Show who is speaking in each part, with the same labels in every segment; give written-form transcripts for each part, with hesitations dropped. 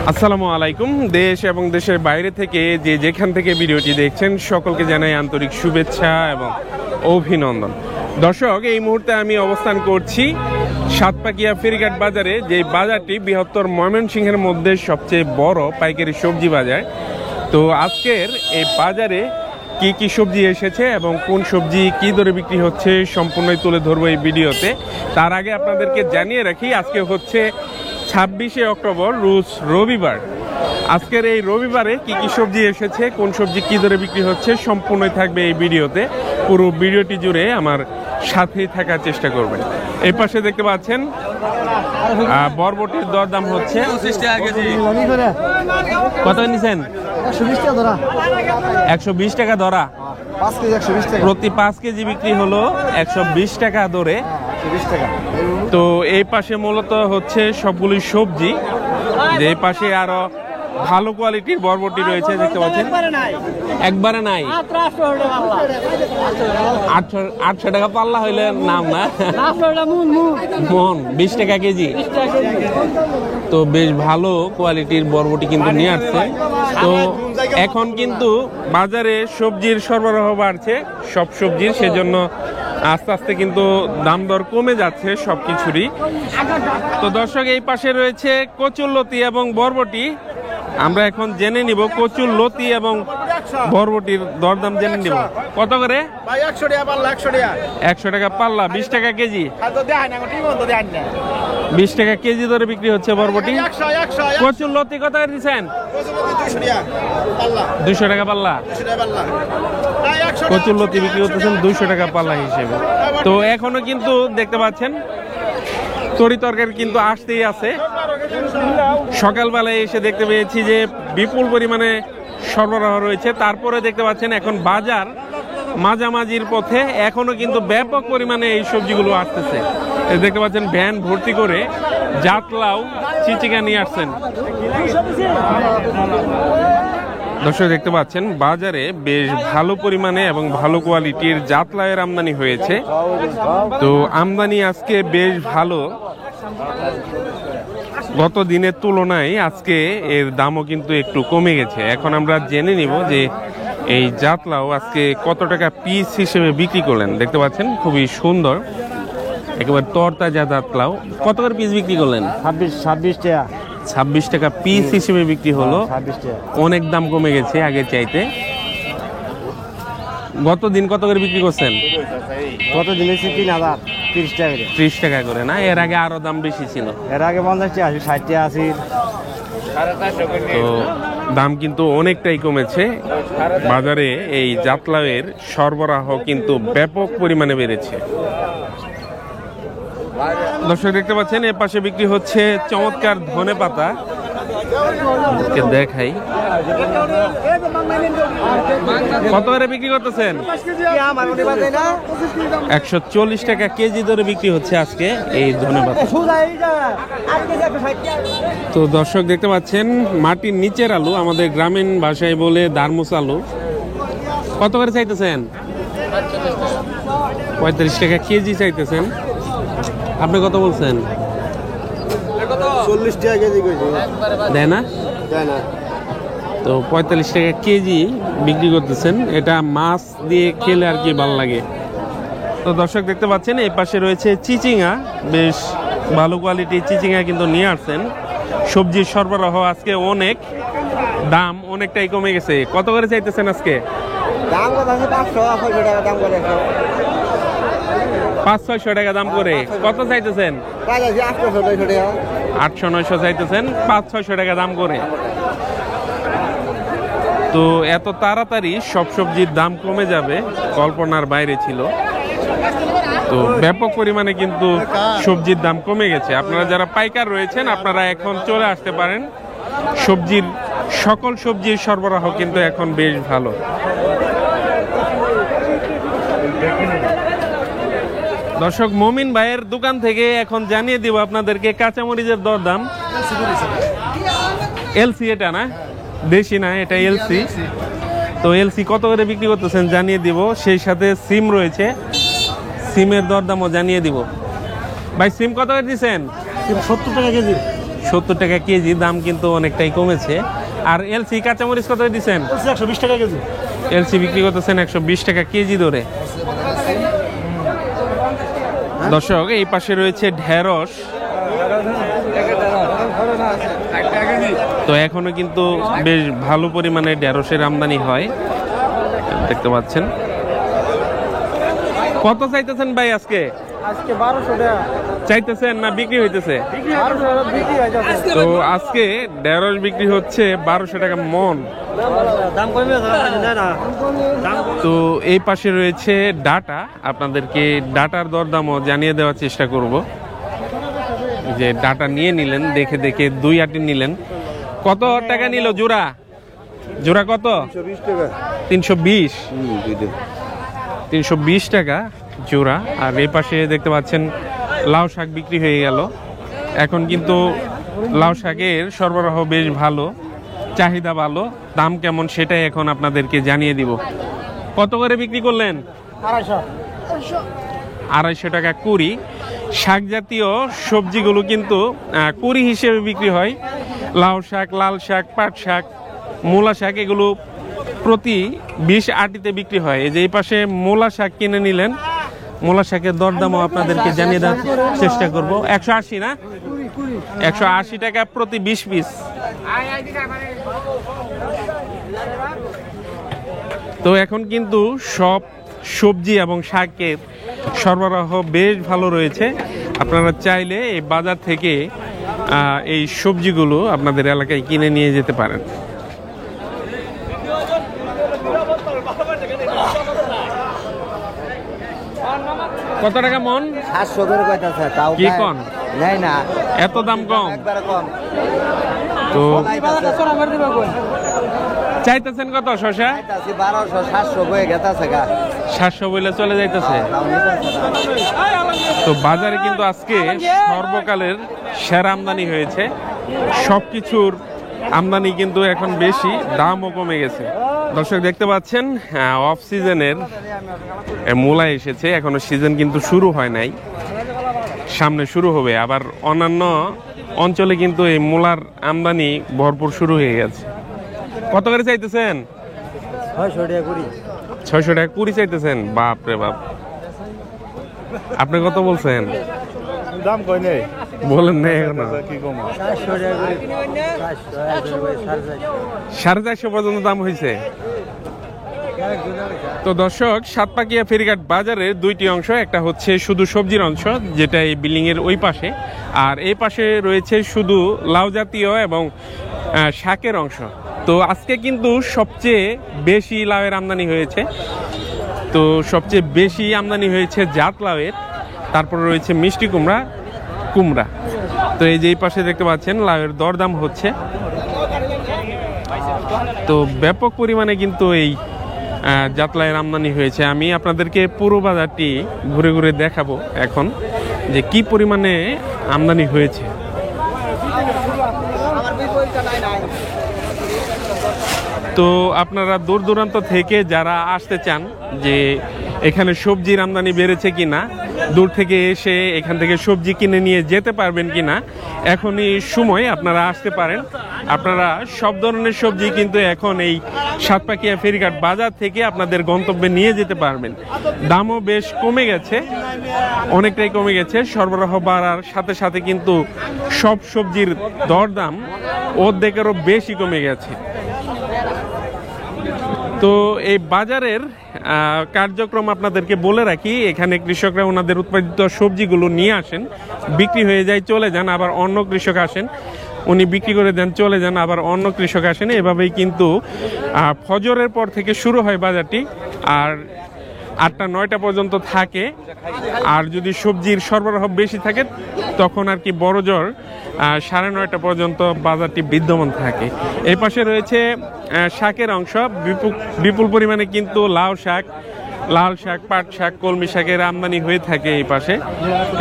Speaker 1: আসসালামু আলাইকুম। দেশ এবং দেশের বাইরে থেকে যে যেখান থেকে ভিডিওটি দেখছেন সকলকে জানাই আন্তরিক শুভেচ্ছা এবং অভিনন্দন। দর্শক, এই মুহূর্তে আমি অবস্থান করছি সাতপাকিয়া ফেরিঘাট বাজারে, যে বাজারটি বৃহত্তর ময়মনসিংহের মধ্যে সবচেয়ে বড় পাইকারি সবজি বাজার। তো আজকের এই বাজারে কি কি সবজি এসেছে এবং কোন সবজি কি দরে বিক্রি হচ্ছে সম্পূর্ণই তুলে ধরবো এই ভিডিওতে। তার আগে আপনাদেরকে জানিয়ে রাখি, আজকে হচ্ছে 26শে অক্টোবর, রোজ রবিবার। আজকের এই রবিবারে কি কি সবজি এসেছে, কোন সবজি কি দরে বিক্রি হচ্ছে সম্পূর্ণই থাকবে এই ভিডিওতে। পুরো ভিডিওটি জুড়ে আমার সাথেই থাকার চেষ্টা করবেন। এই পাশে দেখতে পাচ্ছেন বরবটির দরদাম হচ্ছে
Speaker 2: 25 টাকা কেজি।
Speaker 1: কত নিছেন? 120 টাকা ধরা। প্রতি 5 কেজি বিক্রি হলো 120 টাকা দরে। তো এই পাশে মূলত হচ্ছে সবগুলি সবজি, যে এই পাশে আরো ভালো কোয়ালিটির বরবটি রয়েছে, দেখতে পাচ্ছেন। একবারে নাই, 800 টাকা পাল্লা হইলে নাম না, মন 20 টাকা কেজি। তো বেশ ভালো কোয়ালিটির বরবটি কিন্তু নিয়ে আসছে। তো এখন কিন্তু বাজারে সবজির সরবরাহ বাড়ছে, সব সবজির, সেজন্য আস্তে আস্তে কিন্তু দাম দর কমে যাচ্ছে সবকিছুরই। তো দর্শক, এই পাশে রয়েছে কচুরলতি এবং বরবটি। আমরা এখন জেনে নিব কচুরলতি এবং বরবটির দরদাম জেনে নিব। কত করে? 100 টাকা পাল্লা, 20 টাকা কেজি। 20 টাকা কেজি ধরে বিক্রি হচ্ছে বরবটি। কচুরলতি কত করে দিচ্ছেন? 200 টাকা পাল্লা। কচুরলতি বিক্রি করতেছেন 200 টাকা পাল্লা হিসেবে। তো এখনো কিন্তু দেখতে পাচ্ছেন তরি তরকারি কিন্তু আসতেই আছে। সকালবেলায় এসে দেখতে পেয়েছি যে বিপুল পরিমাণে সরবরাহ রয়েছে। তারপরে দেখতে পাচ্ছেন এখন বাজার মাঝামাঝির পথে, এখনো কিন্তু ব্যাপক পরিমাণে এই সবজিগুলো আসতেছে। দেখতে পাচ্ছেন ভ্যান ভর্তি করে জাতলাও, চিচিঙ্গা নিয়ে আসছেন। দর্শক, দেখতে পাচ্ছেন বাজারে বেশ ভালো পরিমাণে এবং ভালো কোয়ালিটির জাতলাইয়ের আমদানি হয়েছে। তো আমদানি আজকে বেশ ভালো, গত দিনের তুলনায় আজকে এর দামও কিন্তু একটু কমে গেছে। এখন আমরা জেনে নিব যে এই জাতলাও আজকে কত টাকা পিস হিসেবে বিক্রি করলেন। দেখতে পাচ্ছেন খুবই সুন্দর, একেবারে তরতাজা জাতলাও। কত করে পিস বিক্রি করলেন?
Speaker 3: 26 টাকা।
Speaker 1: 26 টাকা পিস হিসেবে বিক্রি হলো। অনেক দাম কমে গেছে আগের চাইতে। গত দিন কত করে বিক্রি করছেন?
Speaker 3: কত দিন 30 টাকা করে।
Speaker 1: 30 টাকা করে না? এর আগে আরো দাম বেশি ছিল।
Speaker 3: এর আগে 50 টাকা, 60 টাকা, 80।
Speaker 1: তো দাম কিন্তু অনেকটাই কমেছে। বাজারে এই জাতলাওয়ের সরবরাহ কিন্তু ব্যাপক পরিমাণে বেড়েছে। দর্শক, দেখতে পাচ্ছেন এ পাশে বিক্রি হচ্ছে চমৎকার ধনেপাতা। দেখাই কত করে বিক্রি করতেছেন? 140 টাকা কেজি ধরে বিক্রি হচ্ছে আজকে এই ধনেপাতা। তো দর্শক, দেখতে পাচ্ছেন মাটির নিচের আলু, আমাদের গ্রামীণ ভাষায় বলে দারমুস আলু। কত করে চাইতেছেন? 45 টাকা কেজি চাইতেছেন। আপনি কত বলছেন?
Speaker 3: 40 টাকা কেজি
Speaker 1: দেয় না? তো 45 টাকা কেজি বিক্রি করতেছেন। এটা মাছ দিয়ে খেলে আর কি ভালো লাগে। তো দর্শক, দেখতে পাচ্ছেন এই পাশে রয়েছে চিচিঙ্গা, বেশ ভালো কোয়ালিটির চিচিঙ্গা কিন্তু নিয়ে আসছেন। সবজির সরবরাহ আজকে অনেক, দাম অনেকটাই কমে গেছে। কত করে চাইতেছেন আজকে?
Speaker 3: দাম কত আছে? 500 টাকা দাম করে।
Speaker 1: 500-600 টাকা দাম করে। কত চাইতেছেন? 800-900 চাইতেছেন, 500-600 টাকা দাম করে। তো এত তাড়াতাড়ি সব সবজির দাম কমে যাবে কল্পনার বাইরে ছিল। তো ব্যাপক পরিমাণে কিন্তু সবজির দাম কমে গেছে। আপনারা যারা পাইকার রয়েছেন, আপনারা এখন চলে আসতে পারেন। সবজির সকল সবজির সরবরাহ কিন্তু এখন বেশ ভালো। দর্শক, মমিন ভাইয়ের দোকান থেকে এখন জানিয়ে দিব আপনাদেরকে কাঁচামরিচের দরদাম। এলসি এটা না, দেশি না, এটা এলসি। তো এলসি কত করে বিক্রি করতেছেন জানিয়ে দিব। সেই সাথে সিম রয়েছে, সিমের দরদামও জানিয়ে দিব। ভাই, সিম কত করে দিচ্ছেন?
Speaker 3: 70 টাকা কেজি।
Speaker 1: 70 টাকা কেজি, দাম কিন্তু অনেকটাই কমেছে। আর এলসি কাঁচামরিচ কত দিচ্ছেন?
Speaker 3: 120 টাকা কেজি।
Speaker 1: এলসি বিক্রি করতেছেন 120 টাকা কেজি ধরে। দর্শক, এই পাশে রয়েছে ঢেঁড়স। তো এখনো কিন্তু বেশ ভালো পরিমাণে ঢেঁড়সের আমদানি হয়, দেখতে পাচ্ছেন। কত চাইতেছেন ভাই আজকে?
Speaker 3: আজকে 1200 টাকা
Speaker 1: চাইতেছেন না বিক্রি হইতেছে?
Speaker 3: বিক্রি হইতাছে।
Speaker 1: তো আজকে ঢেঁড়স বিক্রি হচ্ছে 1200 টাকা মন।
Speaker 3: দাম কমে যায় না।
Speaker 1: তো এই পাশে রয়েছে ডাটা, আপনাদেরকে ডাটার দরদামও জানিয়ে দেওয়ার চেষ্টা করব। যে ডাটা নিয়ে নিলেন, দেখে দেখে 2 আটি নিলেন। কত টাকা নিল জোড়া? জোড়া কত?
Speaker 3: 120 টাকা।
Speaker 1: 320। 320 টাকা জোড়া। আর এই পাশে দেখতে পাচ্ছেন লাউ শাক বিক্রি হয়ে গেল। এখন কিন্তু লাউ শাকের সরবরাহ বেশ ভালো, চাহিদা ভালো। দাম কেমন সেটাই এখন আপনাদেরকে জানিয়ে দিব। কত করে বিক্রি করলেন? 250 টাকা কুড়ি। শাক জাতীয় সবজিগুলো কিন্তু কুড়ি হিসেবে বিক্রি হয়। লাউ শাক, লাল শাক, পাট শাক, মূলা শাক এগুলো প্রতি 20 আটিতে বিক্রি হয়। এই যে এই পাশে মূলা শাক কিনে নিলেন, মূলা শাকের দরদামও আপনাদেরকে জানিয়ে দেওয়ার চেষ্টা করব। 180 না? 180 টাকা প্রতি 20 পিস। তো এখন কিন্তু সব সবজি এবং শাকের সরবরাহ বেশ ভালো রয়েছে। আপনারা চাইলে এই বাজার থেকে এই সবজিগুলো আপনাদের এলাকায় কিনে নিয়ে যেতে পারেন। কত টাকা মন?
Speaker 3: 700 করে কইতাছে, তাও
Speaker 1: কি কোন?
Speaker 3: নাই না,
Speaker 1: এত দাম কম?
Speaker 3: একবারে কম।
Speaker 1: তো চাইতেছেন কত শসা?
Speaker 3: কইতাছি 1200 700 কই গেতাছে গা।
Speaker 1: 700 বলে চলে যাইতেছে।
Speaker 3: তাও নিতাছে না।
Speaker 1: তো বাজারে কিন্তু আজকে সর্বকালের সেরা আমদানি হয়েছে। সবকিছুর আমদানি কিন্তু এখন বেশি, দামও কমে গেছে। দর্শক দেখতে পাচ্ছেন অফ সিজনের মূলা এসেছে, এখনো সিজন কিন্তু শুরু হয় নাই, সামনে শুরু হবে। আবার অন্যান্য অঞ্চলে কিন্তু এই মূলার আমদানি ভরপুর শুরু হয়ে গেছে। কত করে চাইতেছেন?
Speaker 3: 600 টাকা কুড়ি।
Speaker 1: 600 টাকা কুড়ি চাইতেছেন? বাপ রে বাপ। আপনি কত বলছেন?
Speaker 3: দাম কই নাই,
Speaker 1: বলেন না এখনো।
Speaker 3: কি কম? 400 টাকা কুড়ি।
Speaker 1: 450 পর্যন্ত দাম হয়েছে। তো দর্শক, সাতপাকিয়া ফেরিঘাট বাজারের দুইটি অংশ, একটা হচ্ছে শুধু সবজির অংশ যেটা এই বিল্ডিং এর ওই পাশে, আর এই পাশে রয়েছে শুধু লাউ জাতীয় এবং শাকের অংশ। তো আজকে কিন্তু সবচেয়ে বেশি লাউয়ের আমদানি হয়েছে। তো সবচেয়ে বেশি আমদানি হয়েছে জাত লাউয়ের, তারপর রয়েছে মিষ্টি কুমড়া। তো এই যে এই পাশে দেখতে পাচ্ছেন লাউয়ের দরদাম হচ্ছে। তো ব্যাপক পরিমাণে কিন্তু এই জাতলাইয়ের আমদানি হয়েছে। আমি আপনাদেরকে পুরো বাজারটি ঘুরে ঘুরে দেখাবো এখন যে কি পরিমাণে আমদানি হয়েছে। তো আপনারা দূর দূরান্ত থেকে যারা আসতে চান যে এখানে সবজির আমদানি বেড়েছে কিনা, দূর থেকে এসে এখান থেকে সবজি কিনে নিয়ে যেতে পারবেন কিনা, এখনই সময় আপনারা আসতে পারেন। আপনারা সব ধরনের সবজি কিন্তু এখন এই সাতপাকিয়া ফেরিঘাট বাজার থেকে আপনাদের গন্তব্যে নিয়ে যেতে পারবেন। দামও বেশ কমে গেছে, অনেকটাই কমে গেছে। সরবরাহ বাড়ার সাথে সাথে কিন্তু সব সবজির দরদাম অর্ধেকেরও বেশি কমে গেছে। তো এই বাজারের কার্যক্রম আপনাদেরকে বলে রাখি, এখানে কৃষকরা ওনাদের উৎপাদিত সবজিগুলো নিয়ে আসেন, বিক্রি হয়ে যায়, চলে যান। আবার অন্য কৃষক আসেন, উনি বিক্রি করে দেন, চলে যান। আবার অন্য কৃষক আসেন। এভাবেই কিন্তু ফজরের পর থেকে শুরু হয় বাজারটি, আর 8টা-9টা পর্যন্ত থাকে। আর যদি সবজির সরবরাহ বেশি থাকে তখন আর কি বড় জোর 9:30 পর্যন্ত বাজারটি বিদ্যমান থাকে। এই পাশে রয়েছে শাকের অংশ, বিপুল পরিমাণে কিন্তু লাউ শাক, লাল শাক, পাট শাক, কলমি শাকের আমদানি হয়ে থাকে এই পাশে।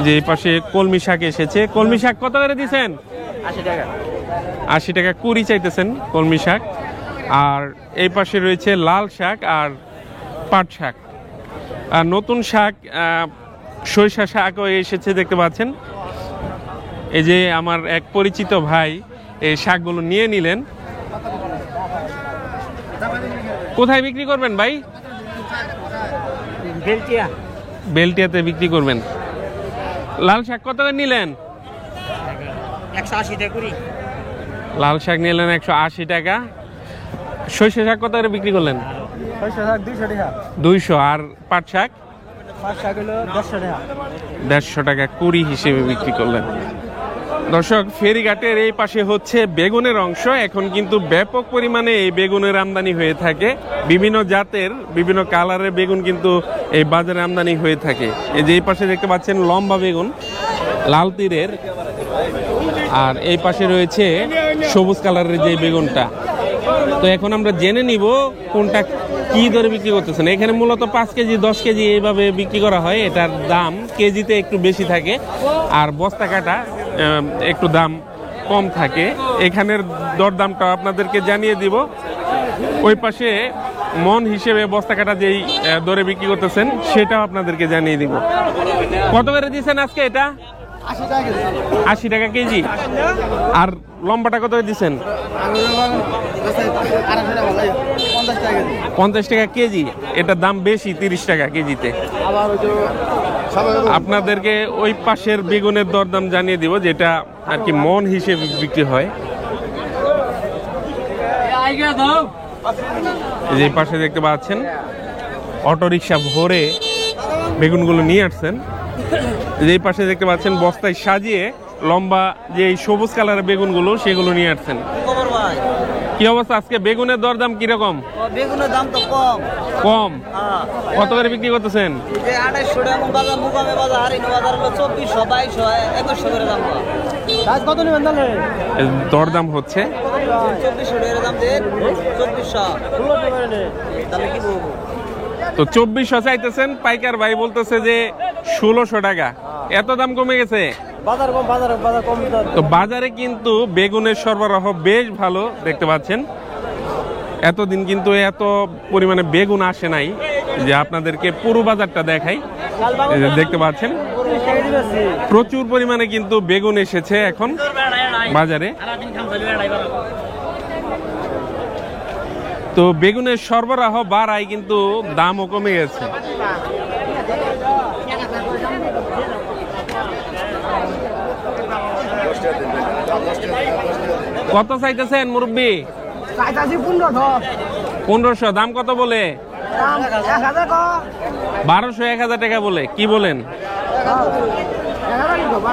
Speaker 1: যে এই পাশে কলমি শাক এসেছে। কলমি শাক কত করে দিচ্ছেন?
Speaker 3: 80 টাকা।
Speaker 1: 80 টাকা কুড়ি চাইতেছেন কলমি শাক। আর এই পাশে রয়েছে লাল শাক আর পাট শাক। আর নতুন শাক সরিষা শাকও এসেছে দেখতে পাচ্ছেন। এই যে আমার এক পরিচিত ভাই এই শাকগুলো নিয়ে নিলেন। কোথায় বিক্রি করবেন ভাই? বেলটিয়াতে বিক্রি করবেন। লাল শাক কত করে নিলেন?
Speaker 3: 180 টাকা।
Speaker 1: লাল শাক নিলেন 180 টাকা। সর্ষে শাক কত করে বিক্রি করলেন?
Speaker 3: 200 টাকা।
Speaker 1: 200। আর পাট শাক?
Speaker 3: পাট শাক হলো 150 টাকা।
Speaker 1: 150 টাকা কুড়ি হিসেবে বিক্রি করলেন। দর্শক, ফেরিঘাটের এই পাশে হচ্ছে বেগুনের অংশ। এখন কিন্তু ব্যাপক পরিমাণে এই বেগুনের আমদানি হয়ে থাকে। বিভিন্ন জাতের বিভিন্ন কালারের বেগুন কিন্তু এই বাজারে আমদানি হয়ে থাকে। এই যে এই পাশে দেখতে পাচ্ছেন লম্বা বেগুন লাল তীরের, আর এই পাশে রয়েছে সবুজ কালারের যে বেগুনটা। তো এখন আমরা জেনে নিব কোনটা কি দরে বিক্রি করতেছেন। এখানে মূলত 5 কেজি 10 কেজি এইভাবে বিক্রি করা হয়। এটার দাম কেজিতে একটু বেশি থাকে, আর বস্তা কাটা একটু দাম কম থাকে। এখানের দরদামটা আপনাদেরকে জানিয়ে দিব। ওই পাশে মন হিসেবে বস্তা কাটা যেই দরে বিক্রি করতেছেন সেটাও আপনাদেরকে জানিয়ে দিব। কত করে দিচ্ছেন আজকে এটা? 80 টাকা কেজি। আর লম্বাটা কত করে দিচ্ছেন? 50 টাকা কেজি। এটার দাম বেশি, 30 টাকা কেজিতে। আপনাদেরকে ওই পাশের বেগুনের দরদাম জানিয়ে দিব, যেটা আর কি মন হিসেবে বিক্রি হয়। যে পাশে দেখতে পাচ্ছেন অটোরিকশা ভরে বেগুনগুলো নিয়ে আসছেন। যে পাশে দেখতে পাচ্ছেন বস্তায় সাজিয়ে লম্বা যে এই সবুজ কালারের বেগুনগুলো সেগুলো নিয়ে আসছেন। কি অবস্থা আজকে বেগুনের দরদাম কিরকম?
Speaker 2: বেগুনের দাম তো কম।
Speaker 1: কম? কত করে বিক্রি করতেছেন?
Speaker 2: 2800 টাকা বাজার, মুকামে বাজার, হারিনো বাজার হলো 2400, 2200, 2100 করে দাম। কত নেবেন তাহলে?
Speaker 1: দরদাম হচ্ছে
Speaker 2: 2400 টাকা দাম দেন। 2400 তাহলে কি বলবো?
Speaker 1: তো 2400 চাইতেছেন, পাইকার ভাই বলতেছে যে 1600 টাকা। এত দাম কমে গেছে?
Speaker 3: বাজার কম, বাজার কম।
Speaker 1: তো বাজারে কিন্তু বেগুনের সরবরাহ বেশ ভালো দেখতে পাচ্ছেন। এতদিন কিন্তু এত পরিমাণে বেগুন আসে নাই। যে আপনাদেরকে পুরো বাজারটা দেখাই। দেখতে পাচ্ছেন প্রচুর পরিমাণে কিন্তু বেগুন এসেছে এখন বাজারে। তো বেগুনের সরবরাহ বাড়ায় কিন্তু দামও কমে গেছে। কত চাইতেছেন মুরব্বী? 1500। দাম কত বলে? 1200 1000 টাকা বলে। কি বলেন?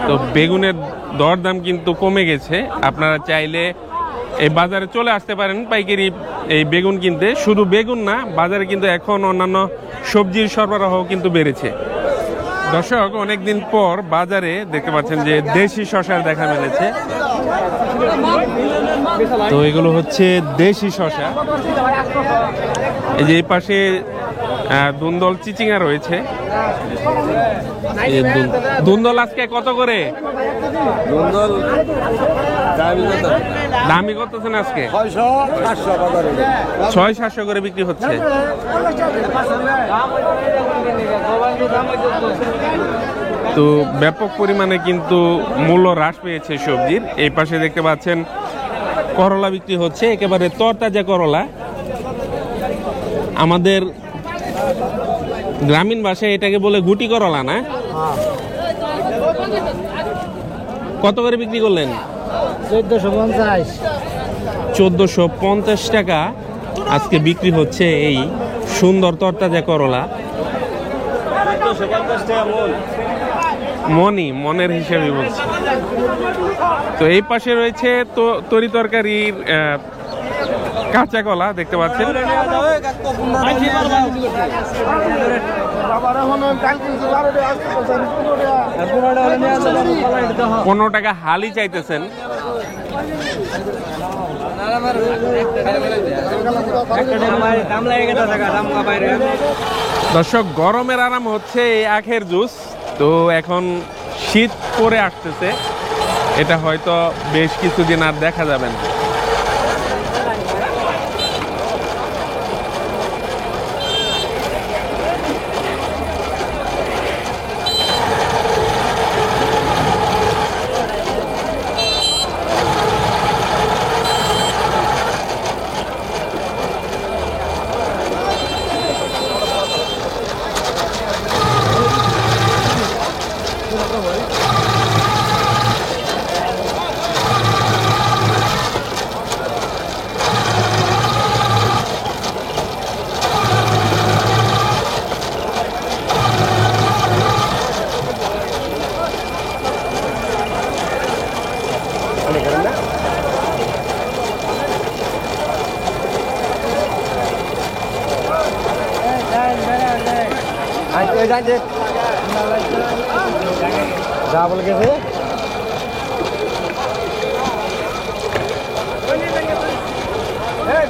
Speaker 1: তো বেগুনের দরদাম কিন্তু কমে গেছে। আপনারা চাইলে এই বাজারে চলে আসতে পারেন পাইকারি এই বেগুন কিনতে। শুধু বেগুন না, বাজারে কিন্তু এখন অন্যান্য সবজির সরবরাহ কিন্তু বেড়েছে। দর্শক, অনেকদিন পর বাজারে দেখতে পাচ্ছেন যে দেশি শসার দেখা মিলেছে। তো এগুলো হচ্ছে দেশি শসা। এই যে এই পাশে দুন্দল চিচিঙ্গা রয়েছে। দুন্দল আজকে কত করে? দামি করতেছেন আজকে? 600-700 করে বিক্রি হচ্ছে। তো ব্যাপক পরিমাণে কিন্তু মূল্য হ্রাস পেয়েছে সবজির। এই পাশে দেখতে পাচ্ছেন করলা বিক্রি হচ্ছে, একেবারে তরতাজা করলা। আমাদের গ্রামীণ ভাষায় এটাকে বলে গুটি করলা, না? কত করে বিক্রি করলেন?
Speaker 3: 1450।
Speaker 1: 1450 টাকা আজকে বিক্রি হচ্ছে এই সুন্দর তরতাজা করলা।
Speaker 3: 1450 টাকা
Speaker 1: মনের হিসেবে বলছে। তো এই পাশে রয়েছে তো তরি তরকারির কাঁচা কলা দেখতে পাচ্ছেন। 15 টাকা হালি চাইতেছেন। দর্শক, গরমের আরাম হচ্ছে এই আখের জুস। তো এখন শীত পরে আসতেছে, এটা হয়তো বেশ কিছুদিন আর দেখা যাবে না।
Speaker 3: যা বলে গেছে
Speaker 2: এই